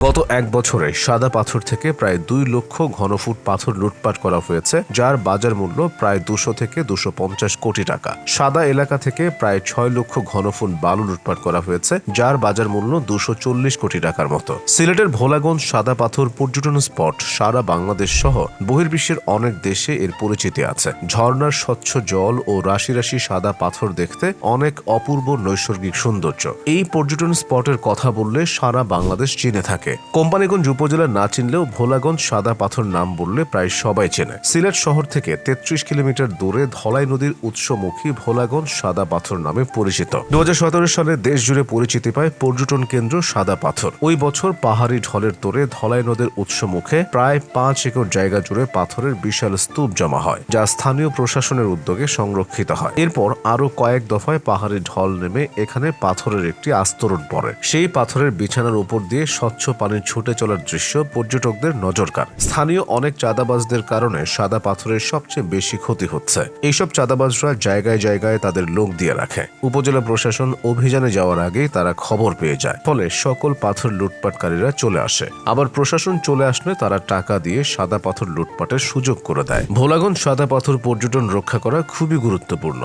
গত এক বছরে সাদা পাথর থেকে প্রায় 2 লক্ষ ঘনফুট পাথর লুটপাট করা হয়েছে, যার বাজার মূল্য প্রায় 200 থেকে 250 কোটি টাকা। সাদা এলাকা থেকে প্রায় 6 লক্ষ ঘনফুট বালু লুটপাট করা হয়েছে, যার বাজার মূল্য 240 কোটি টাকার মতো। সিলেটের ভোলাগঞ্জ সাদা পাথর পর্যটন স্পট সারা বাংলাদেশ সহ বহির্বিশ্বের অনেক দেশে এর পরিচিতি আছে। ঝর্ণার স্বচ্ছ জল ও রাশি রাশি সাদা পাথর দেখতে অনেক অপূর্ব নৈসর্গিক সৌন্দর্য। এই পর্যটন স্পটের কথা বললে সারা বাংলাদেশ চিনে থাকে। কোম্পানীগঞ্জ উপজেলা না চিনলেও ভোলাগঞ্জ সাদা পাথর নাম বললে প্রায় সবাই চেনে। সিলেট শহর থেকে 33 কিলোমিটার দূরে ধলাই নদীর উৎসমুখী ভোলাগঞ্জ সাদা পাথর নামে পরিচিত। 2017 সালে দেশ জুড়ে পরিচিতি পায় পর্যটন কেন্দ্র সাদা পাথর। ওই বছর পাহাড়ি ঢলের তোড়ে ধলাই নদীর উৎসমুখে প্রায় 5 একর জায়গা জুড়ে পাথরের বিশাল স্তূপ জমা হয়, যা স্থানীয় প্রশাসনের উদ্যোগে সংরক্ষিত হয়। এরপর আরো কয়েক দফায় পাহাড়ি ঢল নেমে এখানে পাথরের একটি আস্তরণ পড়ে। সেই পাথরের বিছানার উপর দিয়ে স্বচ্ছ পানির ছুটে চলার দৃশ্য পর্যটকদের নজর কাড়ে। স্থানীয় অনেক চাঁদাবাজদের কারণে সাদা পাথরের সবচেয়ে বেশি ক্ষতি হচ্ছে। এইসব চাঁদাবাজরা জায়গায় জায়গায় তাদের লোক দিয়ে রাখে। উপজেলা প্রশাসন অভিযানে যাওয়ার আগেই তারা খবর পেয়ে যায়, ফলে সকল পাথর লুটপাটকারীরা চলে আসে। আবার প্রশাসন চলে আসলে তারা টাকা দিয়ে সাদা পাথর লুটপাটের সুযোগ করে দেয়। ভোলাগঞ্জ সাদা পাথর পর্যটন রক্ষা করা খুবই গুরুত্বপূর্ণ।